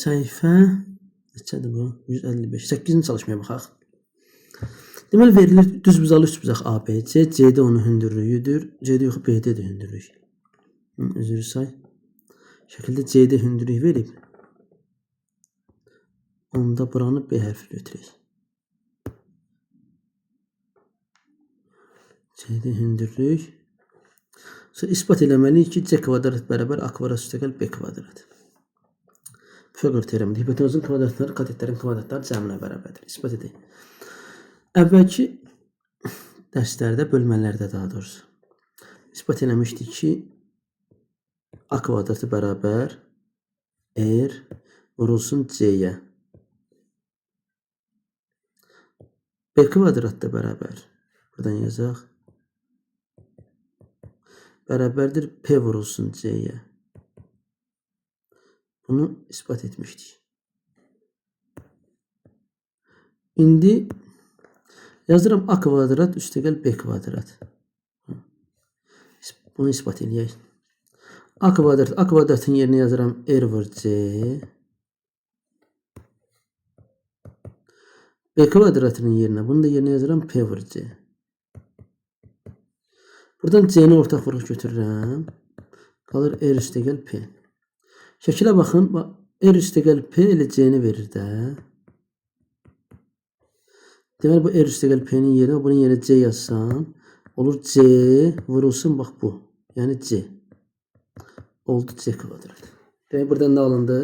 Səhifə neçədir bu? 155. 8-ci çalışmaya baxaq. Deməli verilir düzbucaqlı üçbucaq ABC, CD onun hündürlüyüdür. CD yox, BD-dir hündürlük. Üzrü say. Şəkildə CD hündürlük verib. Onda buranı B hərfi götürək. CD hündürlük. Sonra ispat eləməliyik ki, C kvadrat bərabər A kvadrat üstəgəl B kvadrat. Pythagor teoremidir. Hipotenuzun kvadratları katetlərin kvadratları cəminə bərabərdir. İspat edək. Əvvəlki dərslərdə, bölmələrdə daha doğrusu ispat eləmişdik ki, A kvadratı bərabər R vurulsun C-yə. B kvadrat da bərabər. Buradan yazaq. Bərabərdir P vurulsun C-yə. Bunu ispat etmişdik. İndi yazıram A kvadrat üstəgəl B kvadrat. Bunu ispat eləyək. A kvadratın yerinə yazıram R vur C. B kvadratının yerinə, bunu da yerinə yazıram P vur C. Buradan C-ni ortaq vurux götürürəm. Qalır R üstəgəl P. Şəkilə baxın. R üstəgəl P ilə C-ni verir də. Deməli bu R üstəgəl P-nin yerinə, bunun yerinə C yazsam, olur C vurulsun bax bu. Yəni C. Oldu C kvadrat. Deməli buradan nə alındı?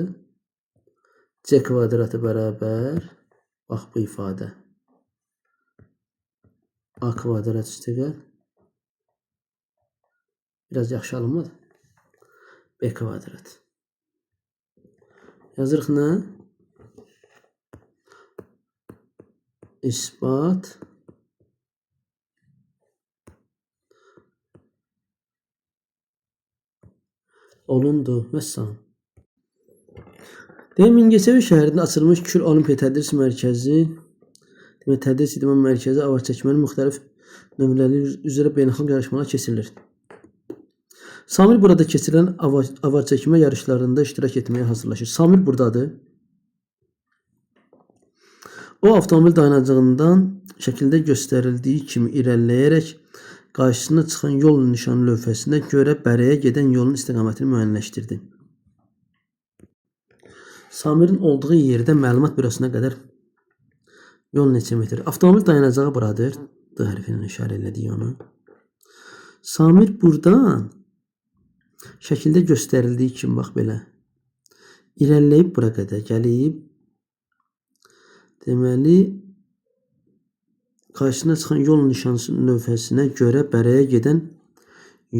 C kvadratı bərabər bax bu ifadə. A kvadrat üstəgəl. Biraz yaxşı alınmadı. B kvadrat. Yazırıq nə? İspat olundu. Məsələn. Mingəçevir şəhərində açılmış Kür Olimpiya Tədris Mərkəzi, demək Tədris İdman Mərkəzi avar çəkməli müxtəlif nömrələri üzrə beynəlxalq yarışmalar keçirilir. Samir burada keçirilən avar çəkmə yarışlarında iştirak etməyə hazırlaşır. Samir buradadır. O avtomobil dayanacağından şəkildə göstərildiyi kimi irəliləyərək qarşısına çıxan yol nişanı lövhəsinə görə Bərəyə gedən yolun istiqamətini müəyyənləşdirdi. Samirin olduğu yerdə məlumat bürosuna qədər yol neçə metr? Avtomobil dayanacağı buradır. D hərfi ilə işarə elədik onu. Samir buradan şəkildə göstərildiyi kimi bax belə irəliləyib bura qədər gəlib. Deməli qarşısına çıxan yol nişanı lövhəsinə görə Bərəyə gedən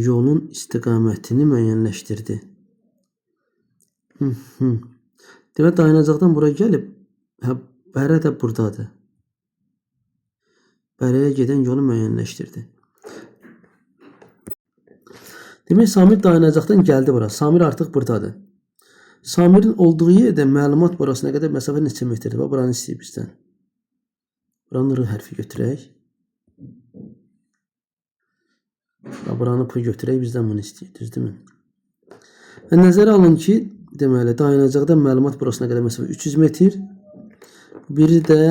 yolun istiqamətini müəyyənləşdirdi. Deməli dayanacaqdan bura gəlib, Bərə də buradadır. Bərəyə gedən yolu müəyyənləşdirdi. Demək Samir dayanacaqdan gəldi bura. Samir artıq buradadır. Samirin olduğu yerdə məlumat burasına qədər məsafə neçə metrdir? Buranı istəyib bizdən. Buranı R hərfi götürək. Buranı P götürək, bizdən bunu istəyir. Düzdürmü? Və nəzərə alın ki, deməli dayanacaqdan məlumat burasına qədər məsafə 300 metr. Biri də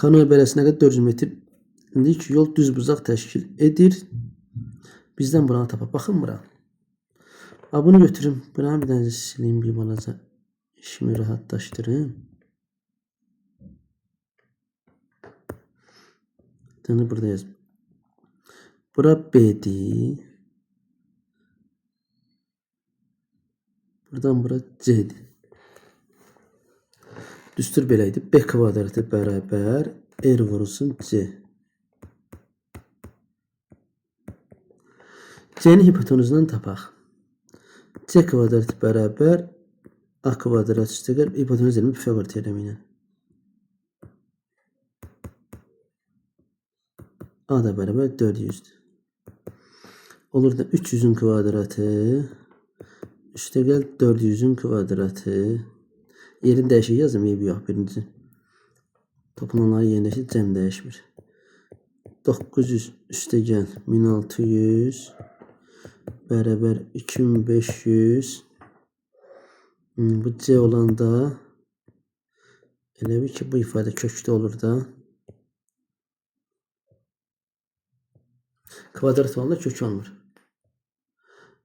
Kanoy beləsinə qədər 400 metr. İndi ki, yol düz buzaq təşkil edir. Bizdən buranı tapaq. Baxın bura. Bunu götürüm. Buranı bir dənəcə sileyim, bir balaca işimi rahatlaşdırım. Bunu burada yazım. Bura B'dir. Buradan bura C'dir. Düstur belə idi. B kvadratı bərabər R vurulsun C. C'nin hipotenuzundan tapaq. C kvadrat bərabər A kvadrat üstəgəl hipotenuz elmi Pythagor teoremi ilə. A da bərabər 400'dür. Olur da 300'ün kvadratı üstəgəl 400'ün kvadratı. Yerini dəyişik yazım, eybi yox birinci. Toplananları yerləşir, cəm dəyişmir. 900 üstəgəl 1600 bərabər 2500 Bu C olanda elə bir ki bu ifadə kökdə olur da. Kvadrat olanda kök olmur.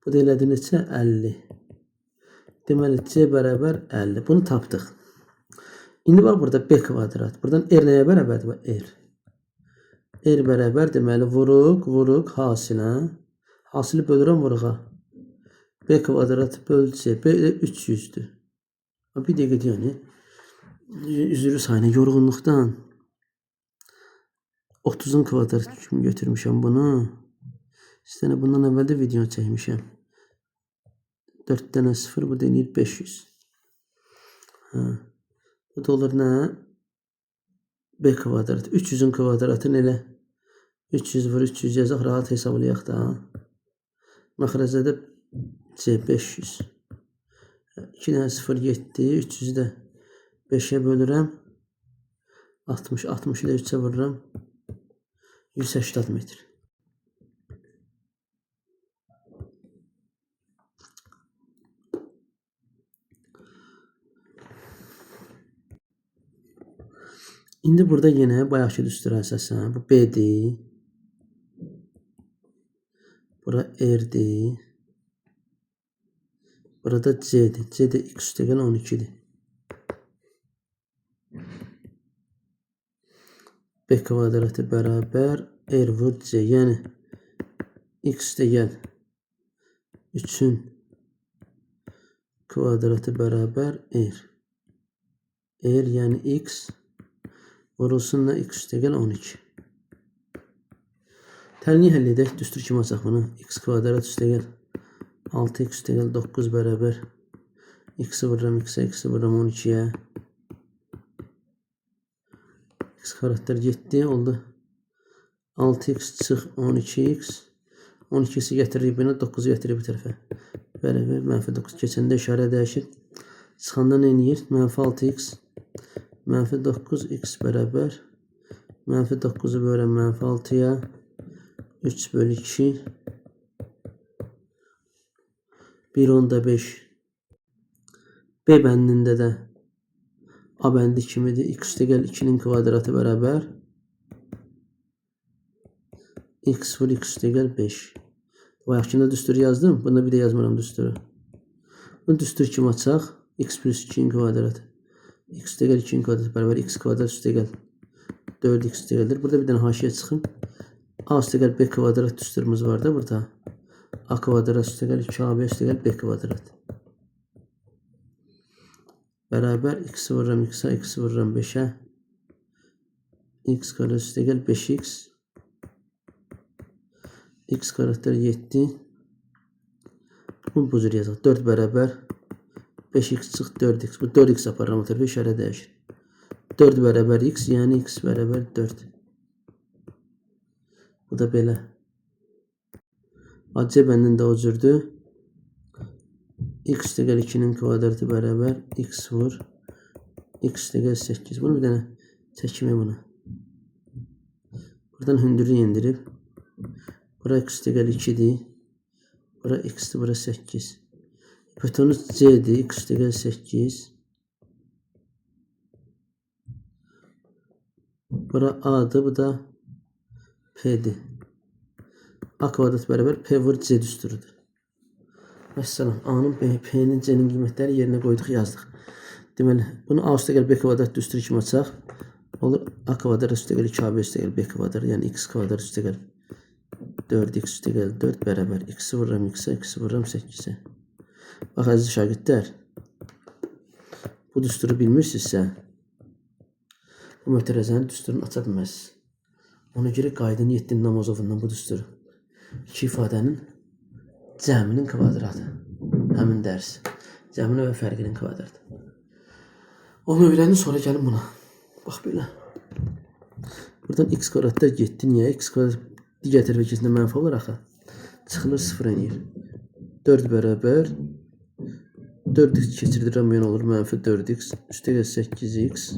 Bu da elədi neçə? 50. Deməli C bərabər 50. Bunu tapdıq. İndi bax burada B kvadrat. Buradan R nəyə bərabərdir? Bax R. R bərabər deməli vuruq hasilə. Hasili bölürəm vuruğa. B kvadrat böl C. B 300'dür. Bir dəqiqə deyəni. Üzrü sayına yorğunluqdan 30'un kvadrat kimi götürmüşəm bunu. İstənə bundan əvvəl də video çəkmişəm. 4 dənə 0 bu denir 500. Bu da olur nə? B kvadrat. 300'ün kvadratını elə 300 vur 300 yazaq rahat hesablayaq da. Məxrəcdə də C 500. 2 dənə 0 getdi. 300'ü də 5'e bölürəm. 60. 60'ı da 3'e vururam. 180 metr. İndi burada yine bayaqki düstura əsasən bu B'dir. Bura R'dir. Burada C'dir. C de x üstəgəl 12'dir. B kvadratı bərabər R vur C. Yəni x üstəgəl 3'ün kvadratı bərabər R. R yəni x vurulsun da x üstəgəl 12. Təlini həll edək. Düstur kimi açaq bunu. X kvadrat üstəgəl 6x üstəgəl 9 bərabər. X'i vururam x'e, x'i vururam 12'yə. X kvadratlar 7 oldu. 6x çıx 12x. 12'si gətirir buna 9'u gətirir bu tərəfə. Bərabər mənfi 9. Keçəndə işarə dəyişir. Çıxanda nə eləyir? Mənfi 6x. Mənfi 9x bərabər. Mənfi 9'u bölürəm mənfi 6'ya. 3 bölü 2. 1 onda 5. B bəndində də A bəndi kimidir. X üstəgəl 2'nin kvadratı bərabər. X vur x üstəgəl 5. Bayaqkında düstur yazdım. Bunda bir də yazmıram düsturu. Bunu düstur kimi açaq. X plus 2'nin kvadratı. X üstəgəl 2'nin kvadratı bərabər. X kvadrat üstəgəl 4x üstəgəldir. Burada bir dənə haşiyə çıxın. A üstəgəl B kvadrat düsturumuz var da burada. A kvadrat üstəgəl 2AB üstəgəl B kvadrat. Bərabər x vururam x'e, x vururam 5'e. X kvadrat üstəgəl 5x. X kvadratlar 7. Bu cür yazaq. 4 bərabər 5x çıx 4x. Bu 4x aparıram o tərəfə işarə dəyişir. 4 bərabər x yəni x bərabər 4. Bu da belə. C bəndində o cürdür. X üstəgəl 2'nin kvadratı bərabər x vur x üstəgəl 8. Bunu bir dənə çəkmə buna. Buradan hündürlüyü indirib. Bura x üstəgəl 2'dir. Bura x'dir, bura 8. Hipotenuz C'dir. X üstəgəl 8. Bura A'dır, bu da P'dir. A kvadrat bərabər P vur C düsturudur. Vəssalam. A'nın, P'nin, C'nin qiymətləri yerinə qoyduq, yazdıq. Deməli, bunu A üstəgəl B kvadrat düsturu kimi açaq. Olur A kvadrat üstəgəl 2AB üstəgəl B kvadrat, yəni x kvadrat üstəgəl 4x üstəgəl 4 bərabər x'i vururam x'e, x'i vururam 8'e. Bax əziz şagirdlər, bu düsturu bilmirsinizsə, bu mötərəzənin düsturunu aça bilməzsiniz. Ona görə qaydın 7 Namazovundan bu düsturu. İki ifadənin cəminin kvadratı. Həmin dərs. Cəminin və fərqinin kvadratı. Onu öyrənin, sonra gəlin buna. Bax belə. Buradan x kvadratda getdi. Niyə? X kvadrat digər tərəfə keçəndə mənfi olur axı. Çıxılır 0 eləyir. 4 bərabər 4x keçirdirəm, yəni olur mənfi 4x üstəgəl 8x.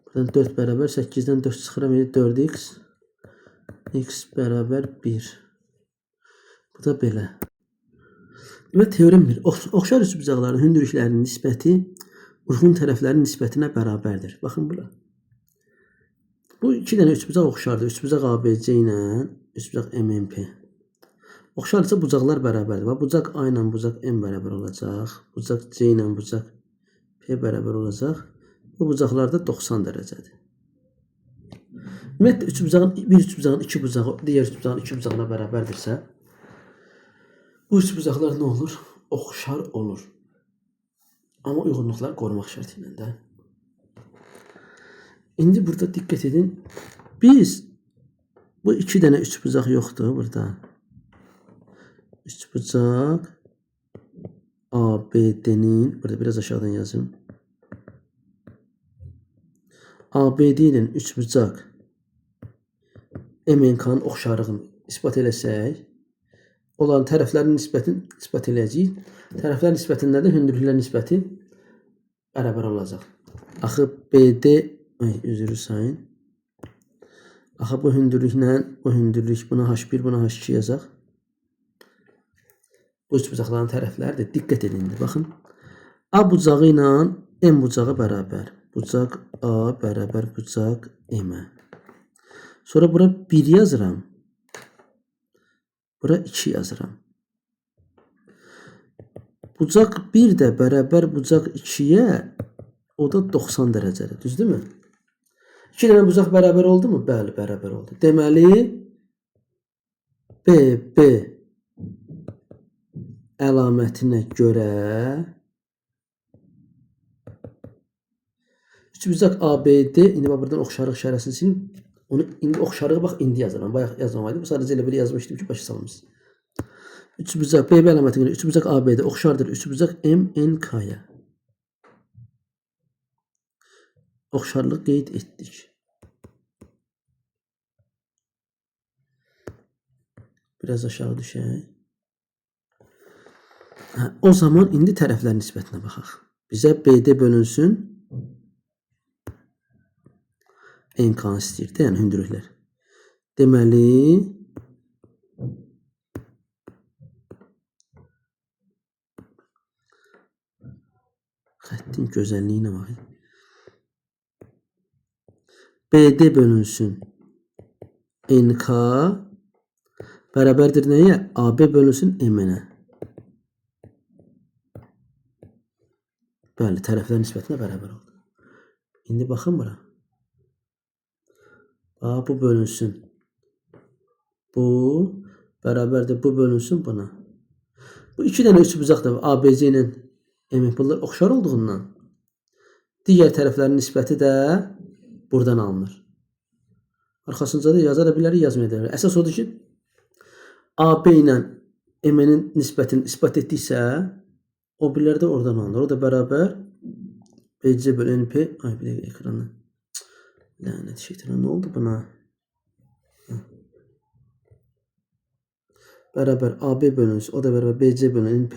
Buradan 4 bərabər 8'dən 4 çıxıram, yəni 4x X bərabər 1. Bu da belə. Demək, teorem 1. Oxşar üçbucaqların hündürlüklərinin nisbəti uyğun tərəflərin nisbətinə bərabərdir. Baxın bura. Bu iki dənə üçbucaq oxşardır. Üçbucaq ABC ilə üçbucaq MNP. Oxşarsa bucaqlar bərabərdir. Bucaq A ilə bucaq M bərabər olacaq. Bucaq C ilə bucaq P bərabər olacaq. Bu bucaqlar da 90 dərəcədir. Ümumiyyətlə, bir üçbucağın iki bucağı digər üçbucağın iki bucağına bərabərdirsə, bu üçbucaqlar nə olur? Oxşar olur. Amma uyğunluqlar qorumaq şərti ilə də. İndi burada diqqət edin. Biz bu iki dənə üçbucaq yoxdur burada. Üçbucaq ABD-nin, burada biraz aşağıdan yazın. ABD ilə üçbucaq MNK-nın oxşarlığını isbat eləsək, olan tərəflərin nisbətini isbat eləyəcəyik. Tərəflər nisbətində də hündürlüklər nisbəti bərabər olacaq. Axı BD, üzrü sayın. Axı bu hündürlüklə bu hündürlük, buna H1, buna H2 yazaq. Bu üçbucaqların tərəfləridir. Diqqət edin. Baxın. A bucağı ilə M bucağı bərabər. Bucaq A bərabər bucaq M-ə. Sonra bura 1 yazıram. Bura 2 yazıram. Bucaq 1 də bərabər bucaq 2-yə, o da 90 dərəcədir. Düzdürmü? 2 dənə bucaq bərabər oldu mu? Bəli, bərabər oldu. Deməli, BB əlamətinə görə üçbucaq ABD, indi buradan oxşarlıq işarəsini silin. Onu indi oxşarlığı bax indi yazıram. Bayaq yazmamaydım. Sadəcə elə belə yazmışdım ki, başa salmışsınız. Üçbucaq BB əlamətinə görə üçbucaq ABD oxşardır üçbucaq MNK-ya. Oxşarlıq qeyd etdik. Biraz aşağı düşək. O zaman indi tərəflər nisbətinə baxaq. Bizə BD bölünsün MK-nı istəyir, yəni hündürlüklər. Deməli, xəttin gözəlliyinə baxın. BD bölünsün NK bərabərdir nəyə? AB bölünsün M-nə. Bəli, tərəflər nisbətinə bərabər oldu. İndi baxın bura. Bu bölünsün. Bu bərabərdir. Bu bölünsün buna. Bu iki dənə üçbucaq da ABC ilə MNP bunlar oxşar olduğundan digər tərəflərin nisbəti də buradan alınır. Arxasınca da yaza da bilərik, yazmaya da bilərik. Əsas odur ki, AB ilə M-nin nisbətini isbat etdiksə, o birlər də oradan alınır. O da bərabər BC bölü NP. Ay, bir dəqiqə ekranı. Lənət şeytana, nə oldu buna? Bərabər AB bölünsün. O da bərabər BC bölü NP.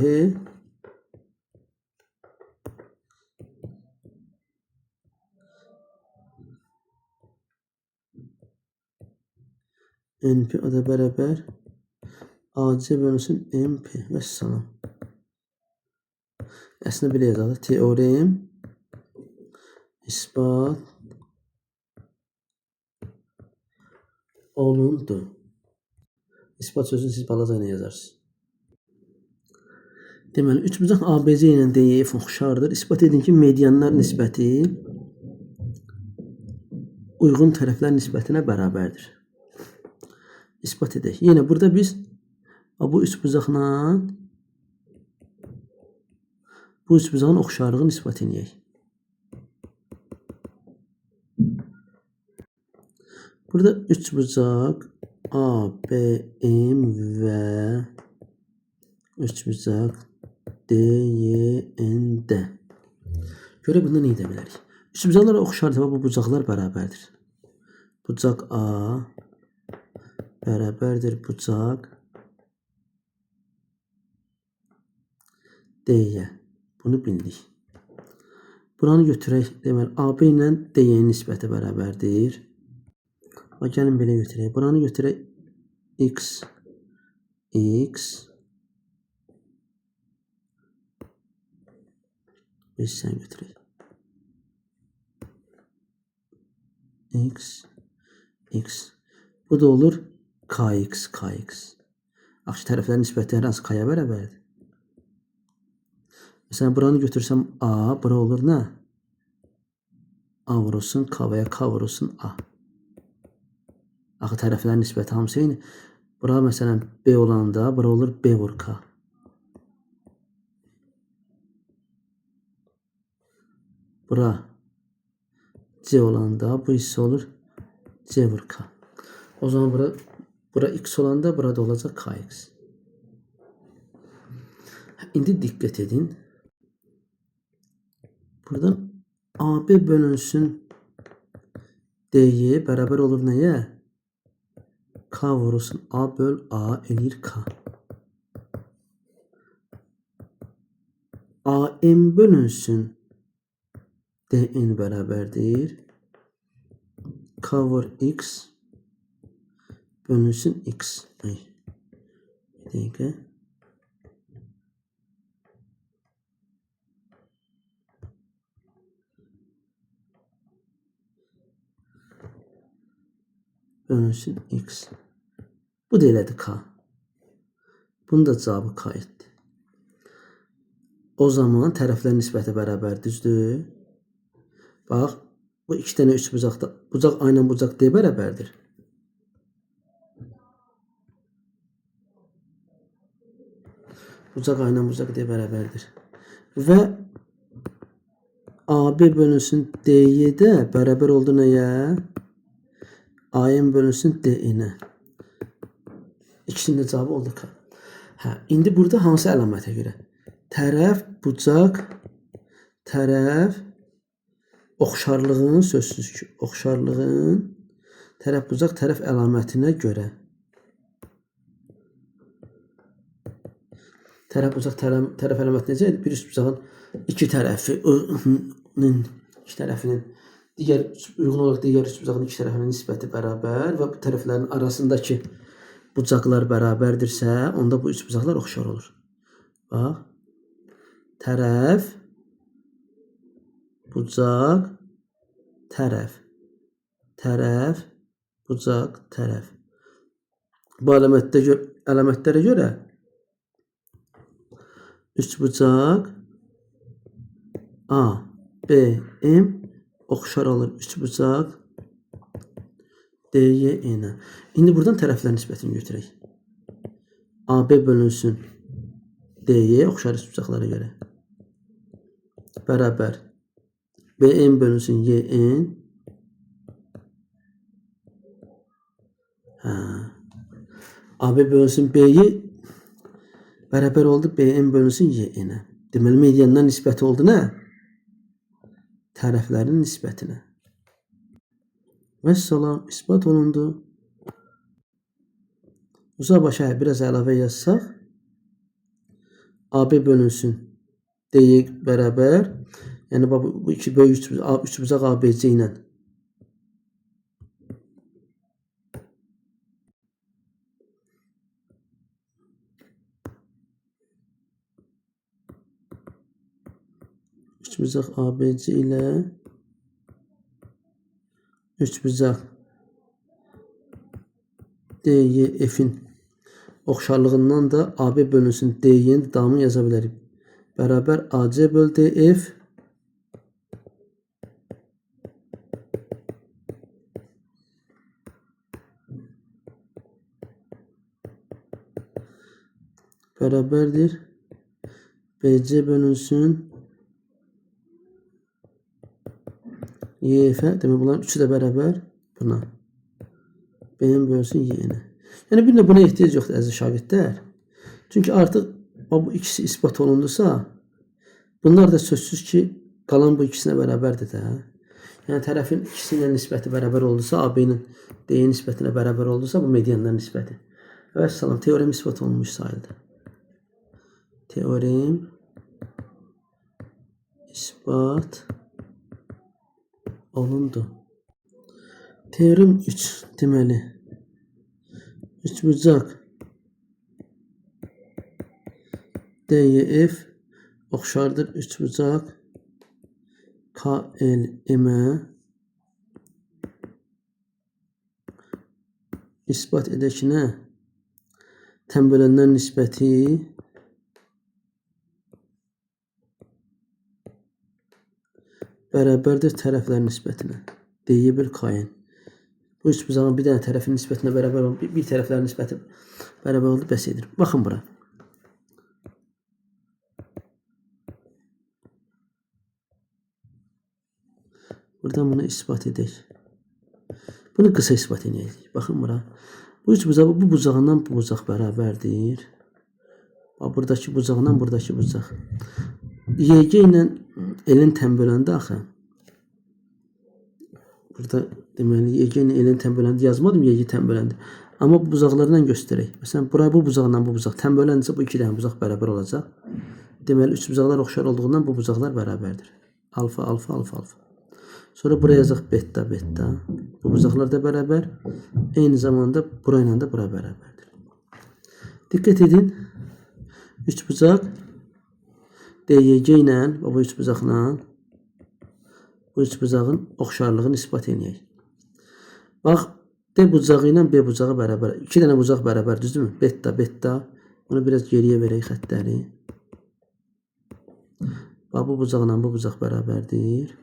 NP o da bərabər AC bölünsün MP. Vəssalam. Əslində belə yazaq. Teorem isbat olundu. İspat sözünü siz balaca ilə yazarsınız. Deməli, üçbucaq ABC ilə DEF oxşardır. İspat edin ki, medianlar nisbəti uyğun tərəflər nisbətinə bərabərdir. İspat edək. Yenə burada biz bu üçbucaqla bu üçbucağın oxşarlığını ispat edək. Burada üçbucaq ABM və üçbucaq DYND. Görə bundan nə edə bilərik? Üçbucaqlar oxşardır və bu bucaqlar bərabərdir. Bucaq A bərabərdir bucaq D-yə. Bunu bildik. Buranı götürək. Deməli, AB ilə D-yə nisbəti bərabərdir. Bax, gəlin belə götürək. Buranı götürək x. Biz sən götürək. x. Bu da olur kx. Axı tərəflərin nisbətləri hansı k-ya bərabərdir? Məsələn, buranı götürsəm a, bura olur nə? A vurulsun k və ya k vurulsun a. Axı tərəflərin nisbəti hamısı eyni. Bura məsələn b olanda bura olur b vur k. Bura c olanda bu hissə olur c vur k. O zaman bura x olanda burada olacaq kx. İndi diqqət edin. Buradan AB bölünsün dy bərabər olur nəyə? K vurulsun a böl a eləyir k. AM bölünsün dn bərabərdir. K vur x bölünsün x. Bir dəqiqə. Bölünsün x. Bu da elədir k. Bunun da cavabı k etdi. O zaman tərəflər nisbəti bərabər düzdür. Bax, bu iki dənə üç bucaqda, bucaq A ilə bucaq D bərabərdir. Bucaq A ilə bucaq D bərabərdir. Və AB bölünsün DY də bərabər oldu nəyə? AM bölünsün DN-ə. İkisinin də cavabı oldu k. İndi burada hansı əlamətə görə? Tərəf, bucaq, tərəf, oxşarlığın, sözsüz ki, oxşarlığın, tərəf, bucaq, tərəf əlamətinə görə. Tərəf, bucaq, tərəf əlaməti necədir? Bir üst bucağın iki tərəfinin uyğun olaraq digər üst bucağın iki tərəfinin nisbəti bərabər və bu tərəflərin arasındakı bucaqlar bərabərdirsə, onda bu üç bucaqlar oxşar olur. Bax, tərəf, bucaq, tərəf, bucaq, tərəf. Bu əlamətlərə görə üç bucaq A, B, M oxşar olur. Üç bucaq D, Y, N. İndi buradan tərəflər nisbətini götürək. AB bölünsün DY oxşar üç bucaqlara görə. Bərabər. BN bölünsün YN. AB bölünsün BY bərabər oldu. BN bölünsün YN-ə. Deməli, mediandan nisbəti oldu nə? Tərəflərin nisbətinə. Vəssalam, isbat olundu. Uzaq başa biraz əlavə yazsaq. AB bölünsün DY bərabər. Yəni, bu iki böyük üç bucaq ABC ilə. Üç bucaq ABC ilə üç bucaq DYF-in oxşarlığından da AB bölünsün DY-in davamını yaza bilərik. Bərabər AC böl DF bərabərdir. BC bölünsün YF. Demək, bunların üçü də bərabər buna. BN bölünsün YN. Yəni, bir də buna ehtiyac yoxdur, əziz şagirdlər. Çünki artıq bu ikisi isbat olundusa, bunlar da sözsüz ki, qalan bu ikisinə bərabərdir də. Yəni, tərəfin ikisinin nisbəti bərabər oldusa, AB-nin D nisbətinə bərabər oldusa, bu mediandan nisbəti. Vəssalam, teorem isbat olunmuş sayıldı. Teorem ispat olundu. Teorem 3 deməli üçbucaq DEF oxşardır üçbucaq KLM-ə isbat edək ki, nə? Tənbölənlər nisbəti bərabərdir tərəflər nisbətinə. D'yə böl KN. Bu üçbucağın bir dənə tərəfin nisbətinə bərabər oldu. Bir tərəflərin nisbəti bərabər oldu, bəs edir. Baxın bura. Buradan bunu isbat edək. Bunu qısa isbat edəcəyik. Baxın bura. Bu üçbucaq bu bucağından bu bucaq bərabərdir. Buradakı bucaqla buradakı bucaq. YG ilə elin tənböləndə axı. Burada deməli YG ilə elin tənböləndə yazmadım, YG tənböləndə. Amma bu bucaqlarla göstərək. Məsələn, buraya bu bucaqla bu bucaq tənböləndirsə bu iki dənə bucaq bərabər olacaq. Deməli üçbucaqlar oxşar olduğundan bu bucaqlar bərabərdir. Alfa, alfa, alfa, alfa. Sonra buraya yazaq beta, beta. Bu bucaqlar da bərabər. Eyni zamanda bura ilə də bura bərabərdir. Diqqət edin. Üçbucaq DYG ilə və bu üçbucaqla bu üçbucağın oxşarlığını isbat edək. Bax, D bucağı ilə B bucağı bərabər. İki dənə bucaq bərabər, düzdürmü? Beta, beta. Bunu biraz geriyə verək xəttləri. Bax, bu bucaqla bu bucaq bərabərdir.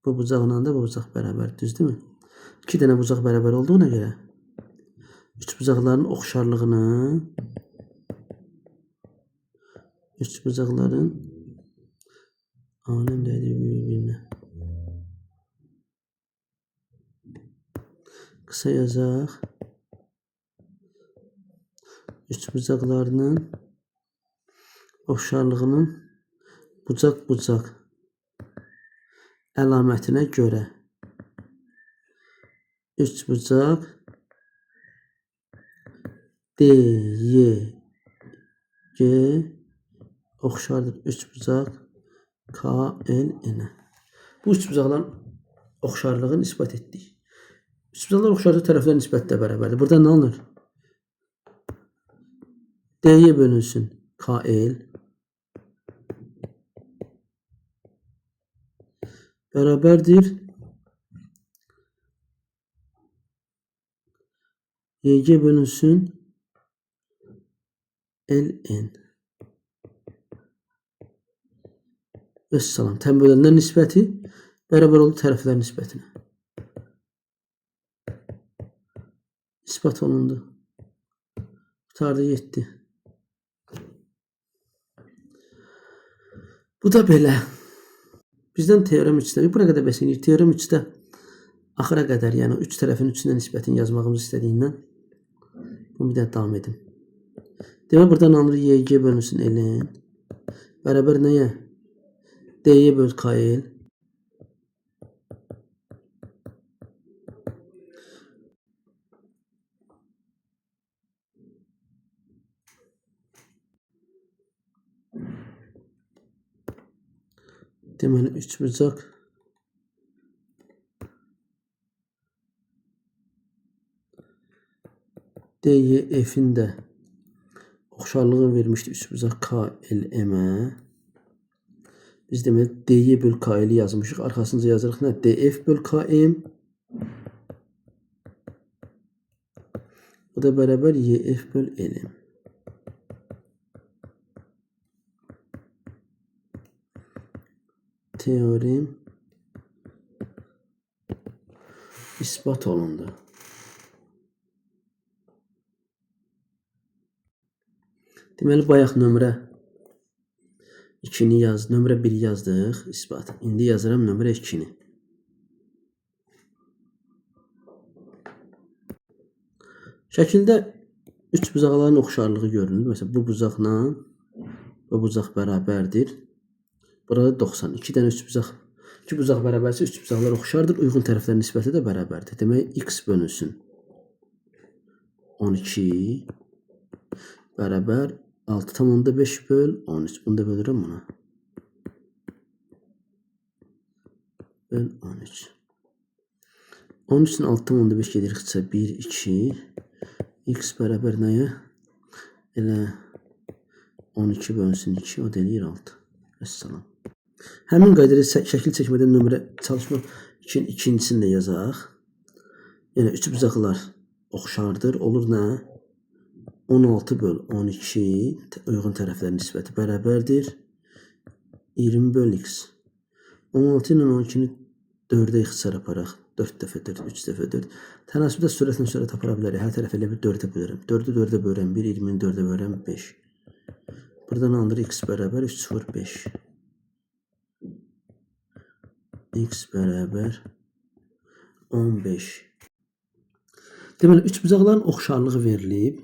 Bu bucaqla da bu bucaq bərabər, düzdürmü? İki dənə bucaq bərabər olduğuna görə üçbucaqların oxşarlığını üçbucaqların aləm dəydi bir-birinə. Qısa yazaq. Üçbucaqlarının oxşarlığının bucaq-bucaq əlamətinə görə üçbucaq DYG oxşardır üçbucaq KLN-ə. Bu üçbucaqların oxşarlığını isbat etdik. Üçbucaqlar oxşardır, tərəflər nisbəti də bərabərdir. Burada nə alınır? D'yə bölünsün KL bərabərdir YG bölünsün LN. Vəssalam. Tənbölənlər nisbəti bərabər oldu tərəflər nisbətinə. İsbat olundu. Qutardı, yetdi. Bu da belə. Bizdən teorem 3-də, bura qədər bəs eləyir. Teorem 3-də axıra qədər, yəni 3 tərəfin üçünə nisbətini yazmağımız istədiyindən bunu bir də davam edim. Demək, buradan alınır YG bölünsün LN bərabər nəyə? D'yə böl KL deməli üçbucaq DYF-in də oxşarlığını vermişdi üçbucaq KLM-ə. Biz deməli D'yə böl KL-i yazmışıq. Arxasınca yazırıq nə? DF böl KM. Bu da bərabər YF böl LM. Teorem isbat olundu. Deməli, bayaq nömrə 2-ni yazdı, nömrə 1-i yazdıq, isbat. İndi yazıram nömrə 2-ni. Şəkildə üçbucaqların oxşarlığı görünür. Məsələn, bu bucaqla bu bucaq bərabərdir. Burada 90. 2 dənə üçbucaq. 2 bucaq bərabərsə üçbucaqlar oxşardır. Uyğun tərəflərin nisbəti də bərabərdir. Demək, x bölünsün 12 bərabər 6,5 böl 13. Bunu da bölürəm buna. Böl 13. 13'ün altdan 15 gediriksə 1, 2. X bərabər nəyə? Elə 12 bölünsün 2, o da eləyir 6. Vəssalam. Həmin qaydada şəkil çəkmədən nömrə çalışmaq üçün ikincisini də yazaq. Yəni üçbucaqlar oxşardır. Olur nə? 16 böl 12 uyğun tərəflərin nisbəti bərabərdir. 20 böl x. 16 ilə 12-ni 4-ə ixtisar aparaq. 4 dəfə 4, 3 dəfə 4. Tənasübdə sürətlə sürət apara bilərik. Hər tərəfə elə bir 4-ə bölürəm. 4-ü 4-ə bölürəm 1, 20-ni 4-ə bölürəm 5. Buradan alınır x bərabər 3 0 5. X bərabər 15. Deməli, üçbucaqların oxşarlığı verilib.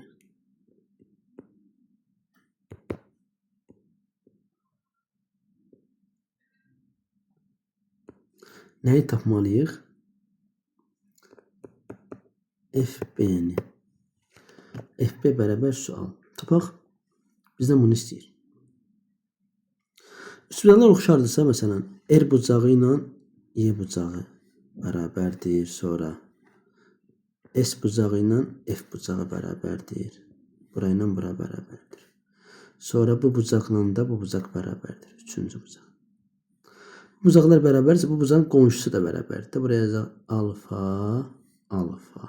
Nəyi tapmalıyıq? FB-ni. FB bərabər sual. Tapaq. Bizdən bunu istəyir. Üçbucaqlar oxşardırsa, məsələn, R bucağı ilə Y bucağı bərabərdir. Sonra S bucağı ilə F bucağı bərabərdir. Bura ilə bura bərabərdir. Sonra bu bucaqla da bu bucaq bərabərdir. Üçüncü bucaq. Bucaqlar bərabərsə, bu bucağın qonşusu da bərabərdir. Buraya yazaq alfa, alfa.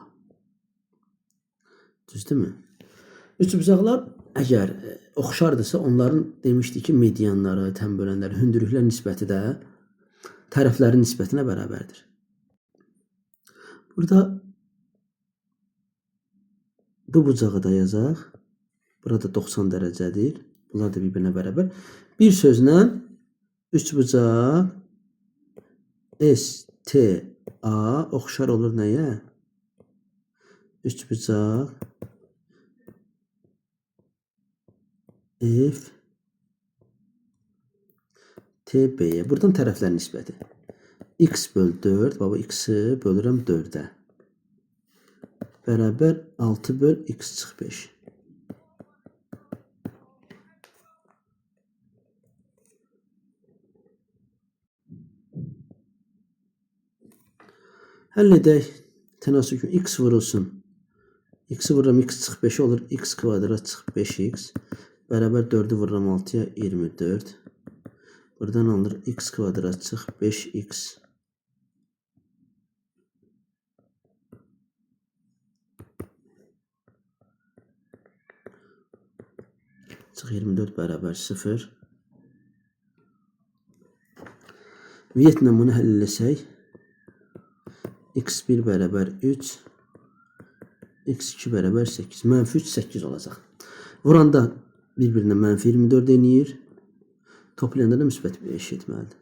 Düzdürmü? Üçbucaqlar əgər oxşardırsa, onların demişdik ki, medianları, tənbölənləri, hündürlüklər nisbəti də tərəflərin nisbətinə bərabərdir. Burada bu bucağı da yazaq. Burada 90 dərəcədir. Bunlar da bir-birinə bərabər. Bir sözlə üçbucaq STA oxşar olur nəyə? Üçbucaq F TB-yə. Buradan tərəflər nisbəti. X böl 4. Baba, X-i bölürəm 4-ə. Bərabər 6 böl X çıx 5. Həll edək. Tənasüb kimi X vurulsun. X-i vururam X çıx 5 olur. X kvadrat çıx 5X. Bərabər 4-ü vururam 6-ya 24. Buradan alınır X kvadrat çıx 5X. Çıx 24 bərabər 0. Ümumiyyətlə bunu həll eləsək, x1 bərabər 3, x2 bərabər 8. Mənfi 3, 8 olacaq. Vuranda bir-birinə mənfi 24 eləyir. Toplayanda da müsbət 5 etməlidir.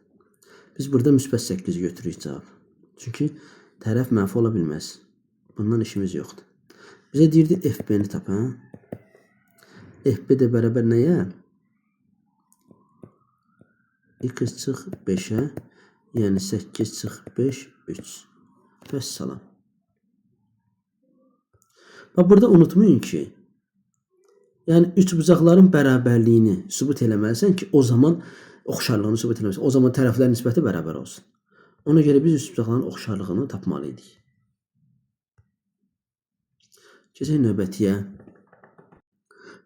Biz burada müsbət 8 götürürük cavab. Çünki tərəf mənfi ola bilməz. Bundan işimiz yoxdur. Bizə deyirdi FB-ni tap. FB də bərabər nəyə? X çıx 5-ə, yəni 8 çıx 5, 3. Vəssalam. Burada unutmayın ki, yəni üçbucaqların bərabərliyini sübut eləməlisən ki, o zaman oxşarlığını sübut eləməlisən. O zaman tərəflərin nisbəti bərabər olsun. Ona görə biz üçbucaqların oxşarlığını tapmalıyıq. Keçək növbətiyə.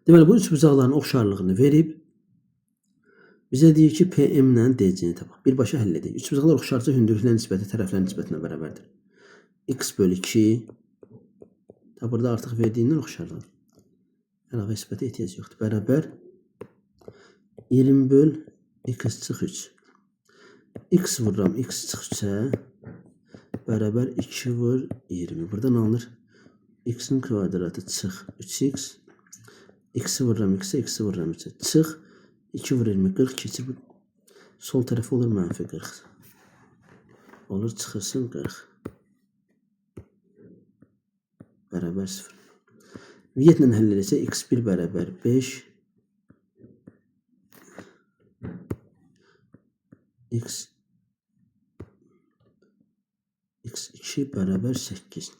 Deməli, bu üçbucaqların oxşarlığını verib, bizə deyir ki, PM ilə DC-ni tapaq. Birbaşa həll edək. Üçbucaqlar oxşarsa hündürlüklər nisbəti tərəflərin nisbətinə bərabərdir. X bölü 2. Burada artıq verdiyindən oxşarlıq. Əlavə nisbətə ehtiyac yoxdur. Bərabər 20 böl X çıx 3. X vururam X çıx 3-ə. Bərabər 2 vur 20. Buradan alınır X-in kvadratı çıx 3X. X-i vururam X-ə, X-i vururam 3-ə. Çıx 2 vur 20, 40 keçir. Sol tərəfi olur mənfi 40. Olur çıxırsın 40. Bərabər 0. Ümumiyyətlə həll edəcək. X1 bərabər 5. X2 bərabər 8.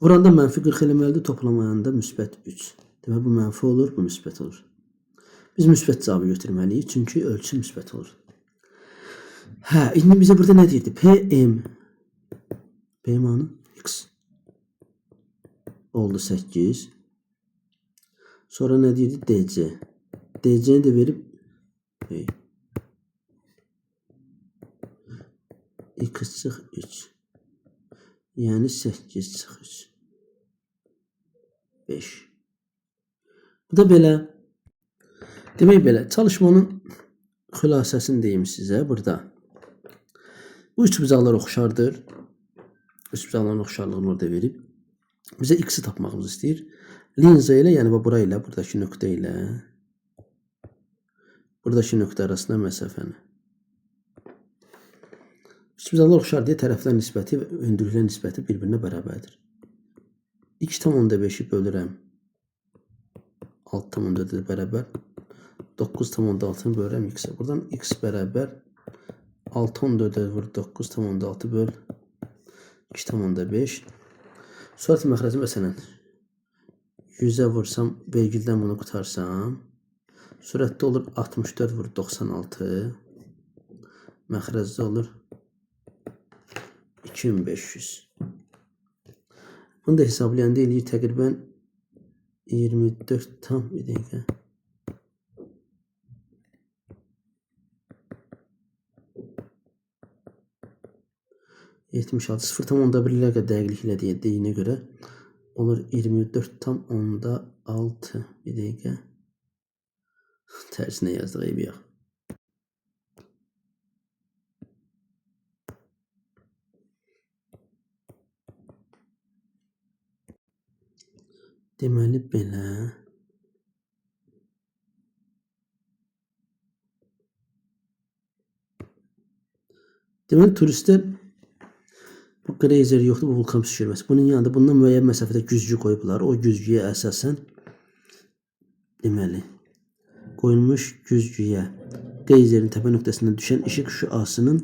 Vuranda mənfi 40 eləməlidir. Toplamayanda müsbət 3. Demək, bu mənfi olur, bu müsbət olur. Biz müsbət cavabı götürməliyik. Çünki ölçü müsbət olur. Hə, indi bizə burada nə deyirdi? PM. PM anı oldu 8. Sonra nə deyirdi? DC. DC-ni də verib x çıx 3. Yəni 8 çıx 3. 5. Bu da belə. Demək belə, çalışmanın xülasəsini deyim sizə burada. Bu üçbucaqlar oxşardır. Üçbucaqların oxşarlığını orada verib. Bizə x-i tapmağımızı istəyir. Linza ilə, yəni bura ilə, buradakı nöqtə ilə, buradakı nöqtə arasında məsafəni. Üçbucaqlar oxşar deyə tərəflər nisbəti və hündürlüklər nisbəti bir-birinə bərabərdir. 2,5-i bölürəm 6,4 bərabər 9,6-nı bölürəm x-ə. Buradan x bərabər 6,4 vur 9,6 böl 2,5. Surat məxrəci məsələn 100-ə vursam, vergüldən bunu qutarsam, sürətdə olur 64 vur 96. Məxrəcdə olur 2500. Bunu da hesablayanda eləyir təqribən 24 tam bir dəqiqə. %76 0,1 ilə dəqiqliklə deyinə görə olur 24,6 bir dəqiqə. Tərsinə yazdıq, eybi yox. Deməli belə. Deməli turistlər bu Geyser yoxdur, bu vulkan püskürməsi. Bunun yanında bundan müəyyən məsafədə güzgü qoyublar. O güzgüyə əsasən deməli qoyulmuş güzgüyə Geyserin təpə nöqtəsindən düşən işıq şüasının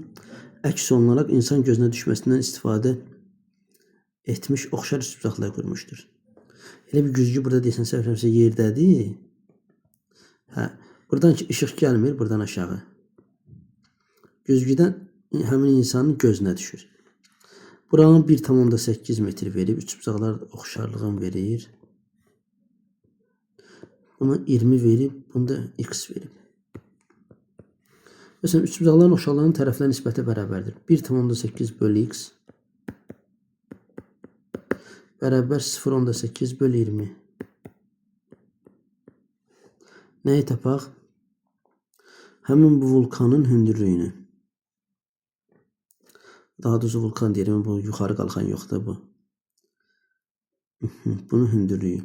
əks olunaraq insan gözünə düşməsindən istifadə etmiş oxşar üçbucaqlar qurmuşdur. Elə bir güzgü burada deyəsən səhvləmirəmsə yerdədir. Hə, buradan ki işıq gəlmir, buradan aşağı. Güzgüdən həmin insanın gözünə düşür. Buranın 1,8 metr verib, üçbucaqlar oxşarlığını verir. Buna 20 verib, bunda x verib. Məsələn, üçbucaqların oxşarlığının tərəflər nisbəti bərabərdir. 1,8 bölü x bərabər 0,8 bölü 20. Nəyi tapaq? Həmin bu vulkanın hündürlüyünü. Daha doğrusu vulkan deyirəm, bu yuxarı qalxan yoxdur bu. Bunun hündürlüyü.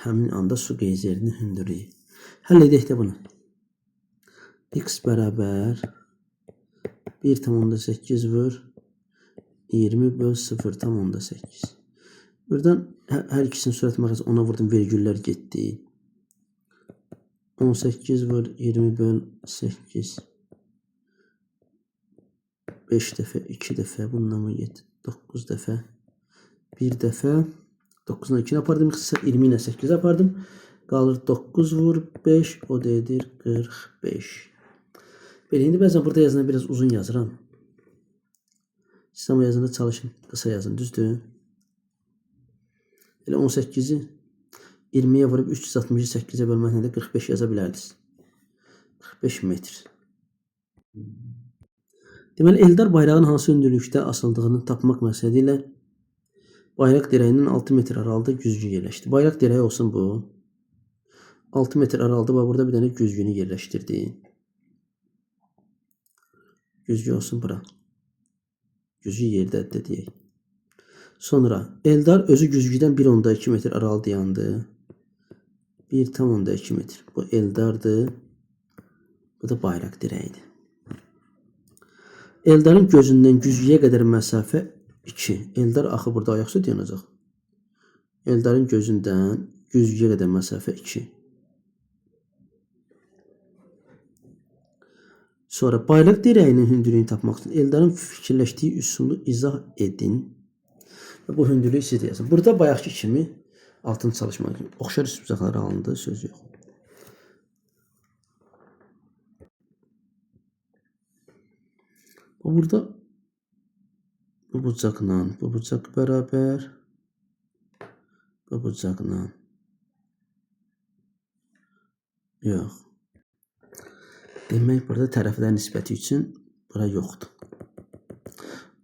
Həmin anda su geyzerinin hündürlüyü. Həll edək də bunu. X bərabər 1,8 vur 20 böl 0,8. Buradan hər ikisinin sürət məxrəci 10'a vurdum, vergüllər getdi. 18 vur 20 böl 8. 5 dəfə, 2 dəfə, bundan mı 7, 9 dəfə, 1 dəfə, 9'dan 2'ni apardım, 20 ilə 8 apardım. Qalır 9 vur 5, o da edir 45. Belə, indi bəzən burada yazına biraz uzun yazıram. Sistema yazında çalışın, qısa yazın, düzdür? Elə 18'i 20'ye vurub 368'e bölməklə də 45 yaza bilərdiniz. 45 metr. Deməli, Eldar bayrağın hansı hündürlükdə asıldığını tapmaq məqsədi ilə bayraq dirəyinin 6 metr aralıqda güzgü yerləşdi. Bayraq dirəyi olsun bu. 6 metr aralıqda burada bir dənə güzgünü yerləşdirdi. Güzgü olsun bura. Güzgü yerdədir deyək. Sonra Eldar özü güzgüdən 1,2 metr aralı dayandı. 1,2 metr. Bu Eldardır. Bu da bayraq dirəyidir. Eldarın gözündən güzgüyə qədər məsafə 2. Eldar axı burada ayaqüstə dayanacaq. Eldarın gözündən güzgüyə qədər məsafə 2. Sonra bayraq dirəyinin hündürlüyünü tapmaq üçün Eldarın fikirləşdiyi üsulu izah edin. Və bu hündürlüyü siz deyəsin. Burada bayaqki kimi altın çalışmaq kimi oxşar üçbucaqları alındı, söz yox. Burada Bu bucaqla bu bucaq bərabər. Bu bucaqla. Yox. Demək, burada tərəflər nisbəti üçün bura yoxdur.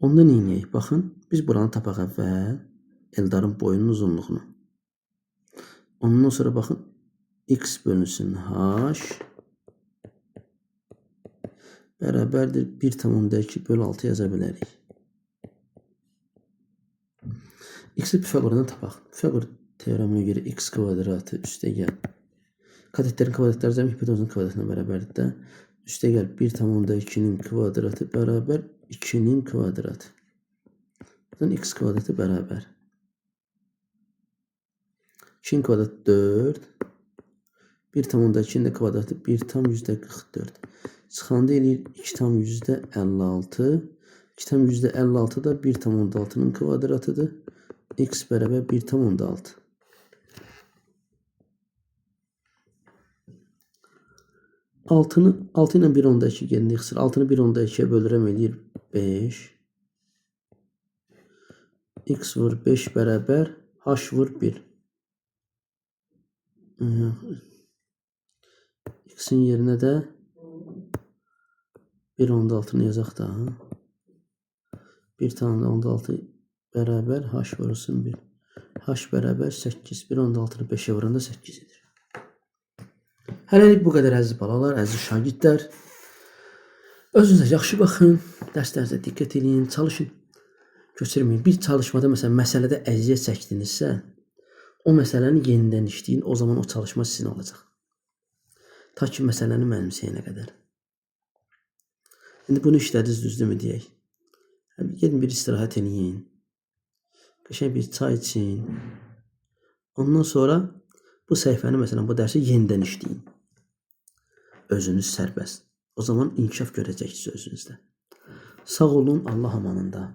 Onda neynəyək? Baxın, biz buranı tapaq əvvəl. Eldarın boyunun uzunluğunu. Ondan sonra baxın, x bölünsün h bərabərdir 1,2 bölü 6 yaza bilərik. X-i Pifagordan tapaq. Pifagor teoreminə görə x kvadratı üstəgəl. Katetlərin kvadratları cəmi hipotenuzun kvadratına bərabərdir də. Üstəgəl 1,2-nin kvadratı bərabər 2-nin kvadratı. Buradan x kvadratı bərabər. 2-nin kvadratı 4. 1,2-nin də kvadratı 1,44. Çıxanda eləyir 2,56. 2,56 da 1,6-nın kvadratıdır. X bərabər 1,6. Altını 6 ilə 1,2 gedin yıxsır. 6-nı 1,2-yə bölürəm eləyir 5. X vur 5 bərabər h vur 1. X-in yerinə də 1,6-nı yazaq da. 1,6 bərabər h vurulsun 1. H bərabər 8. 1,6-nı 5-ə vuranda 8 edir. Hələlik bu qədər əziz balalar, əziz şagirdlər. Özünüzə yaxşı baxın, dərslərinizə diqqət edin, çalışın, köçürməyin. Bir çalışmada, məsələn, məsələdə əziyyət çəkdinizsə, o məsələni yenidən işləyin, o zaman o çalışma sizin olacaq. Ta ki, məsələni mənimsəyənə qədər. İndi bunu işlədiniz, düzdürmü deyək. Gedin bir istirahət edin. Qəşəng bir çay için. Ondan sonra bu səhifəni, məsələn, bu dərsi yenidən işləyin. Özünüz sərbəst. O zaman inkişaf görəcəksiniz özünüzdə. Sağ olun, Allah amanında.